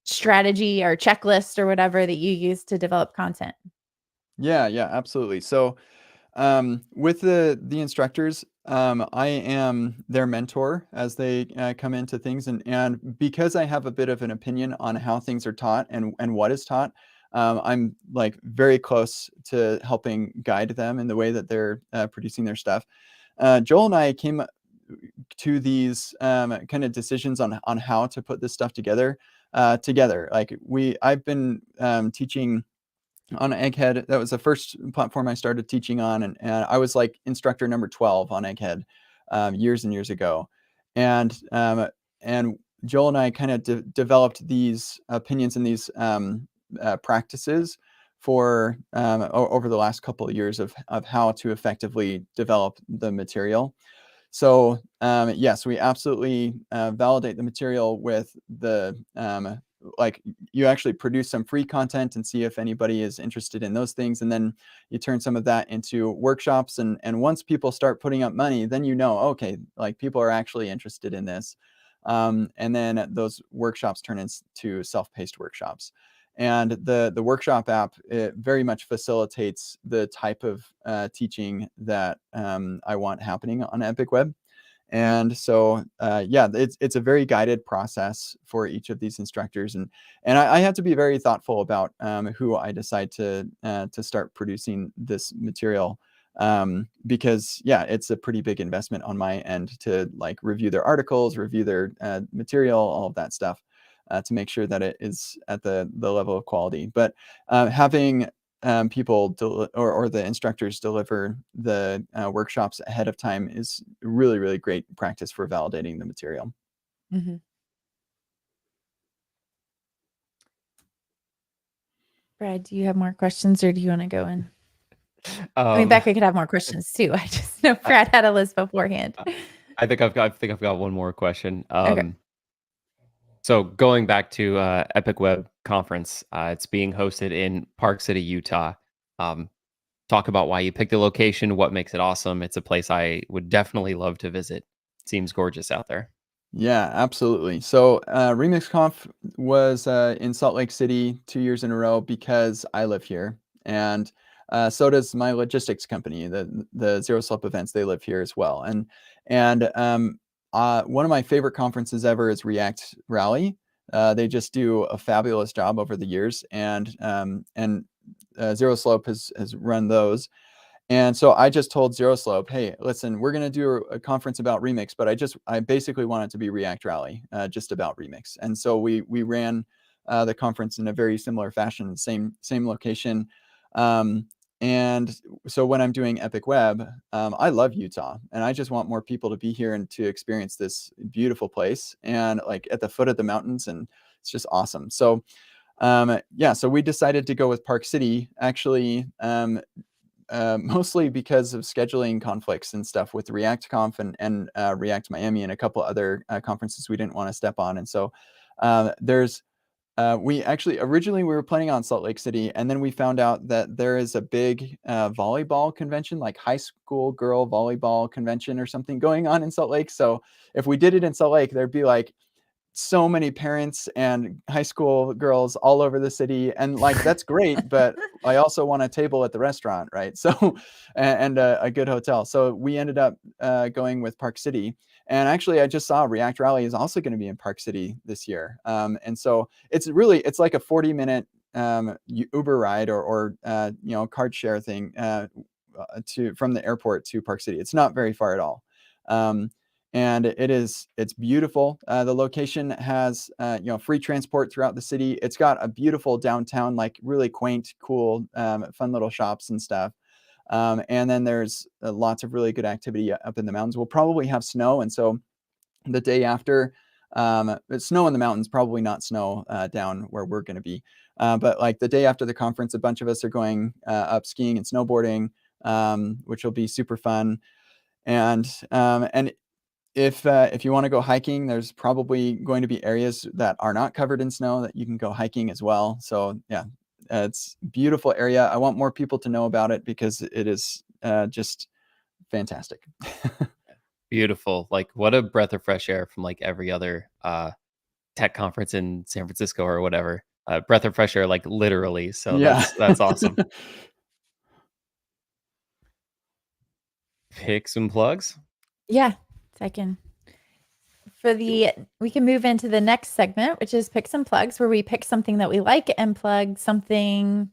strategy or checklist or whatever that you use to develop content. Yeah, absolutely. So with the instructors, I am their mentor as they come into things, and because I have a bit of an opinion on how things are taught and what is taught, I'm like very close to helping guide them in the way that they're producing their stuff. Joel and I came to these kind of decisions on how to put this stuff together. Like I've been teaching on Egghead. That was the first platform I started teaching on, and I was like instructor number 12 on Egghead years and years ago. And Joel and I kind of developed these opinions and these practices for over the last couple of years of how to effectively develop the material. So yes, we absolutely validate the material with the like you actually produce some free content and see if anybody is interested in those things, and then you turn some of that into workshops. And once people start putting up money, then okay, like people are actually interested in this, and then those workshops turn into self-paced workshops. And the workshop app, it very much facilitates the type of teaching that I want happening on Epic Web. And so, yeah, it's a very guided process for each of these instructors, and I have to be very thoughtful about who I decide to start producing this material, because yeah, it's a pretty big investment on my end to like review their articles, review their material, all of that stuff, to make sure that it is at the level of quality. But having people or the instructors deliver the workshops ahead of time is really, really great practice for validating the material. Mm-hmm. Brad, do you have more questions, or do you want to go in? I mean, Becca could have more questions too. I just know Brad had a list beforehand. I think I've got one more question. Okay. So going back to Epic Web Conference, it's being hosted in Park City, Utah. Talk about why you picked the location, what makes it awesome. It's a place I would definitely love to visit. Seems gorgeous out there. Yeah, absolutely. So RemixConf was in Salt Lake City 2 years in a row because I live here, and so does my logistics company, the Zero Slope events. They live here as well, and one of my favorite conferences ever is React Rally. They just do a fabulous job over the years, and Zero Slope has run those. And so I just told Zero Slope, hey, listen, we're going to do a conference about Remix, but I basically want it to be React Rally, just about Remix. And so we ran the conference in a very similar fashion, same location. And so when I'm doing Epic Web, I love Utah, and I just want more people to be here and to experience this beautiful place, and like at the foot of the mountains, and it's just awesome. So yeah, so we decided to go with Park City, actually, mostly because of scheduling conflicts and stuff with ReactConf and React Miami and a couple other conferences we didn't want to step on. And so we actually originally we were planning on Salt Lake City, and then we found out that there is a big volleyball convention, like high school girl volleyball convention or something going on in Salt Lake. So if we did it in Salt Lake, there'd be like so many parents and high school girls all over the city, and like that's great, but I also want a table at the restaurant, right? So and a good hotel. So we ended up going with Park City. And actually I just saw React Rally is also going to be in Park City this year, and so it's like a 40-minute Uber ride or card share thing from the airport to Park City. It's not very far at all. And it's beautiful. The location has free transport throughout the city. It's got a beautiful downtown, like really quaint, cool, fun little shops and stuff. And then there's lots of really good activity up in the mountains. We'll probably have snow, and so the day after, it's snow in the mountains, probably not snow down where we're going to be. But like the day after the conference, a bunch of us are going up skiing and snowboarding, which will be super fun. And if you want to go hiking, there's probably going to be areas that are not covered in snow that you can go hiking as well. So yeah, it's a beautiful area. I want more people to know about it because it is just fantastic. Beautiful. Like what a breath of fresh air from like every other tech conference in San Francisco or whatever. Breath of fresh air, like literally. So Yeah. that's awesome. Pick some plugs. Yeah, I can. We can move into the next segment, which is picks and plugs, where we pick something that we like and plug something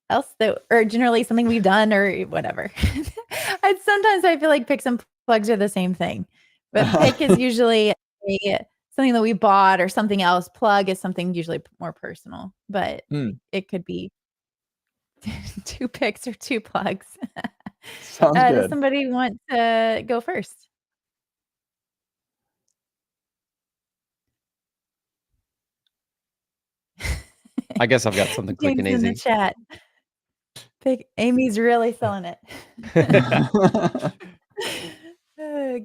else or generally something we've done or whatever. Sometimes I feel like picks and plugs are the same thing, but pick is usually something that we bought or something else. Plug is something usually more personal, but it could be 2 picks or 2 plugs. Sounds Does good. somebody want to go first? I guess I've got something quick and James in the easy. chat. Amy's really selling it.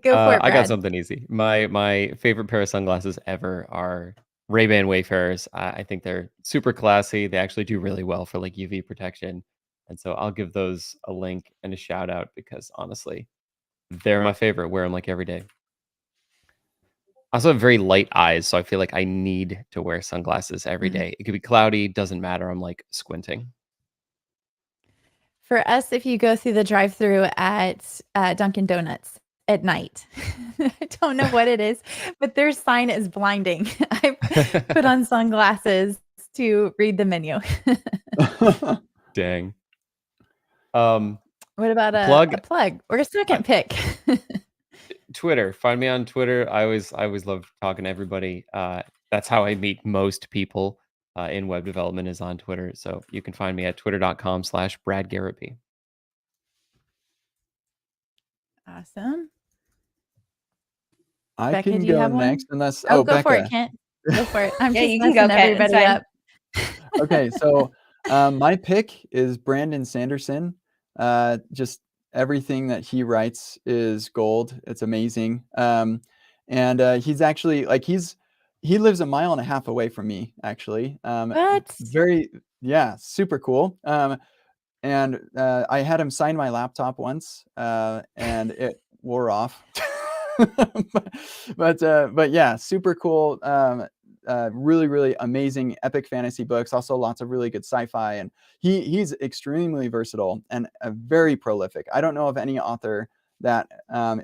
Go for it, I got Brad. something easy. My favorite pair of sunglasses ever are Ray-Ban Wayfarers. I think they're super classy. They actually do really well for like UV protection. And so I'll give those a link and a shout out because honestly, they're my favorite. Wear them like every day. I also have very light eyes, so I feel like I need to wear sunglasses every day. It could be cloudy, doesn't matter. I'm like squinting. For us, if you go through the drive-through at Dunkin' Donuts at night, I don't know what it is, but their sign is blinding. I put on sunglasses to read the menu. Dang. What about plug a plug or a second pick? Twitter. Find me on Twitter. I always love talking to everybody. That's how I meet most people in web development is on Twitter. So you can find me at twitter.com/bradgarropy. Awesome. I Becca, can do you go have one? next unless Go for Becca. it, Kent. Go for it. I'm Yeah, just you can go, messing Kent. It's everybody fine. up. Okay, so my pick is Brandon Sanderson. Just everything that he writes is gold. It's amazing. And he's actually he lives 1.5 miles away from me, actually. What? Super cool. And I had him sign my laptop once, and it wore off. But yeah, super cool. Really, really amazing epic fantasy books. Also, lots of really good sci-fi, and he's extremely versatile and very prolific. I don't know of any author that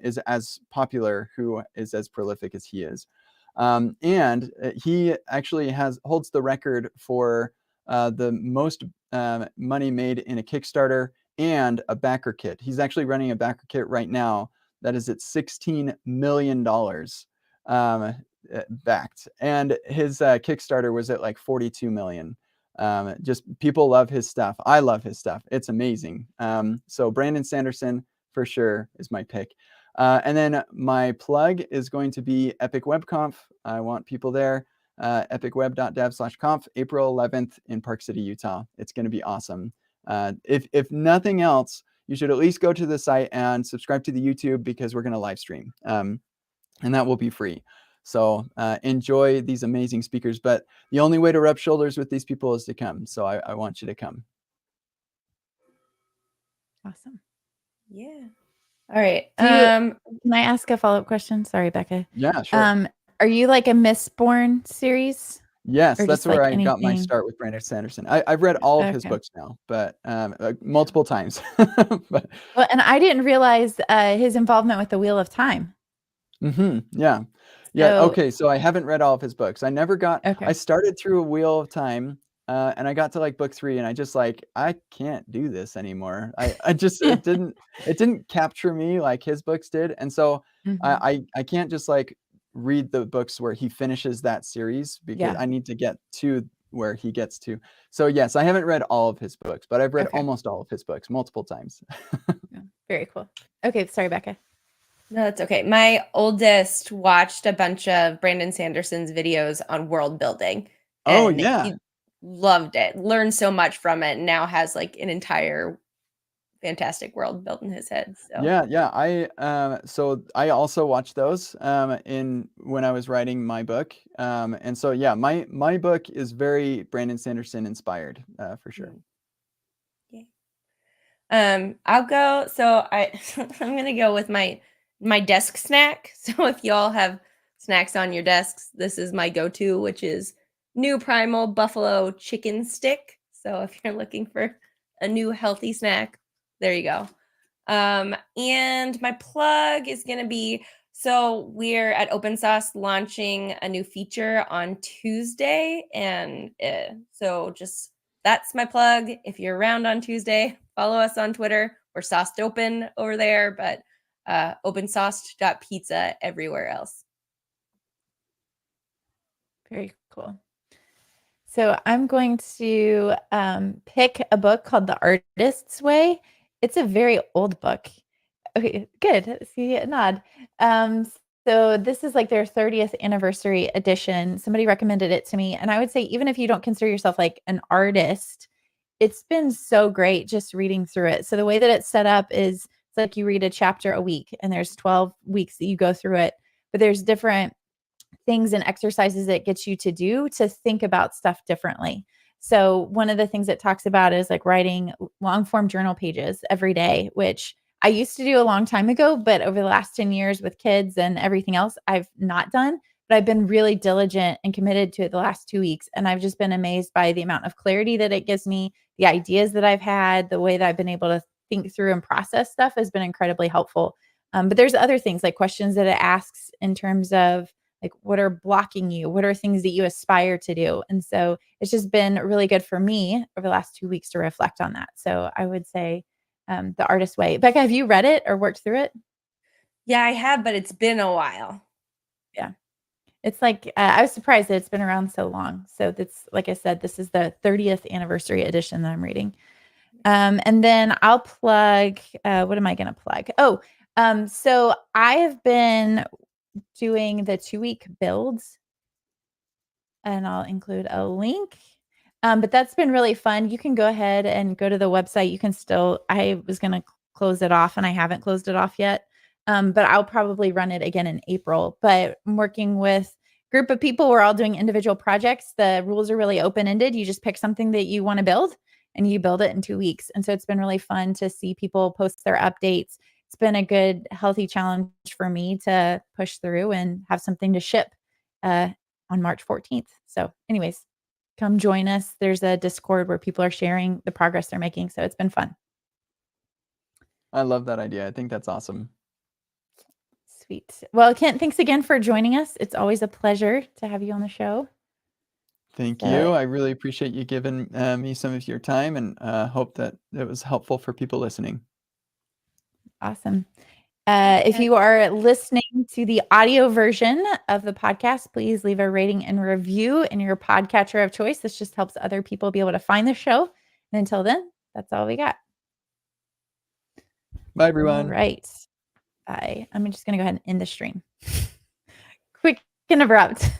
is as popular who is as prolific as he is. And he actually holds the record for the most money made in a Kickstarter and a backer kit. He's actually running a backer kit right now that is at $16 million backed, and his Kickstarter was at like 42 million. Just people love his stuff. I love his stuff. It's amazing. So Brandon Sanderson for sure is my pick. And then my plug is going to be Epic WebConf. I want people there. epicweb.dev/conf, April 11th in Park City, Utah. It's going to be awesome. If nothing else, you should at least go to the site and subscribe to the YouTube because we're going to live stream, and that will be free. So enjoy these amazing speakers. But the only way to rub shoulders with these people is to come. So I want you to come. Awesome. Yeah. All right. Can I ask a follow-up question? Sorry, Becca. Yeah, sure. Are you like a Mistborn series? Yes, or that's just where like I got my anything? start with Brandon Sanderson. I've read all of his Okay. books now, but multiple times. But Well, and I didn't realize his involvement with the Wheel of Time. yeah. So- Okay, so I haven't read all of his books. I never got. Okay. I started through a Wheel of Time, and I got to like book 3, and I just I can't do this anymore. I just it didn't capture me like his books did, and so Mhm. I can't just read the books where he finishes that series because Yeah. I need to get to where he gets to. So yes, I haven't read all of his books, but I've read Okay. almost all of his books multiple times. Yeah. Very cool. Okay, sorry, Becca. No, that's okay. My oldest watched a bunch of Brandon Sanderson's videos on world building. Oh, And yeah. he loved it, learned so much from it, and now has like an entire fantastic world built in his head. So Yeah. So I also watched those in when I was writing my book. And so yeah, my book is very Brandon Sanderson inspired, for sure. I'll go. So I'm gonna go with my desk snack. So if y'all have snacks on your desks, this is my go-to, which is new Primal Buffalo Chicken Stick. So if you're looking for a new healthy snack, there you go. And my plug is going to be, so we're at Open Sauce launching a new feature on Tuesday. And so just that's my plug. If you're around on Tuesday, follow us on Twitter. We're Sauced Open over there, but opensauced.pizza everywhere else. Very cool. So I'm going to pick a book called The Artist's Way. It's a very old book. Okay, good. See a nod. So this is like their 30th anniversary edition. Somebody recommended it to me. And I would say, even if you don't consider yourself like an artist, it's been so great just reading through it. So the way that it's set up is it's like you read a chapter a week, and there's 12 weeks that you go through it. But there's different things and exercises it gets you to do to think about stuff differently. So one of the things it talks about is like writing long form journal pages every day, which I used to do a long time ago, but over the last 10 years with kids and everything else, I've not done. But I've been really diligent and committed to it the last 2 weeks. And I've just been amazed by the amount of clarity that it gives me, the ideas that I've had, the way that I've been able to think through and process stuff has been incredibly helpful. But there's other things like questions that it asks in terms of like, what are blocking you? What are things that you aspire to do? And so it's just been really good for me over the last 2 weeks to reflect on that. So I would say The Artist's Way. Becca, have you read it or worked through it? Yeah, I have, but it's been a while. Yeah. It's like, I was surprised that it's been around so long. So that's, like I said, this is the 30th anniversary edition that I'm reading. And then I'll plug, what am I going to plug? Oh, so I have been doing the 2-week builds, and I'll include a link. But that's been really fun. You can go ahead and go to the website. You can still, I was going to close it off and I haven't closed it off yet. But I'll probably run it again in April. But I'm working with a group of people. We're all doing individual projects. The rules are really open-ended. You just pick something that you want to build and you build it in 2 weeks. And so it's been really fun to see people post their updates. It's been a good, healthy challenge for me to push through and have something to ship on March 14th. So anyways, come join us. There's a Discord where people are sharing the progress they're making. So it's been fun. I love that idea. I think that's awesome. Sweet. Well, Kent, thanks again for joining us. It's always a pleasure to have you on the show. Thank you. I really appreciate you giving me some of your time, and hope that it was helpful for people listening. Awesome. If you are listening to the audio version of the podcast, please leave a rating and review in your podcatcher of choice. This just helps other people be able to find the show. And until then, that's all we got. Bye, everyone. All right. Bye. I'm just going to go ahead and end the stream. Quick and abrupt.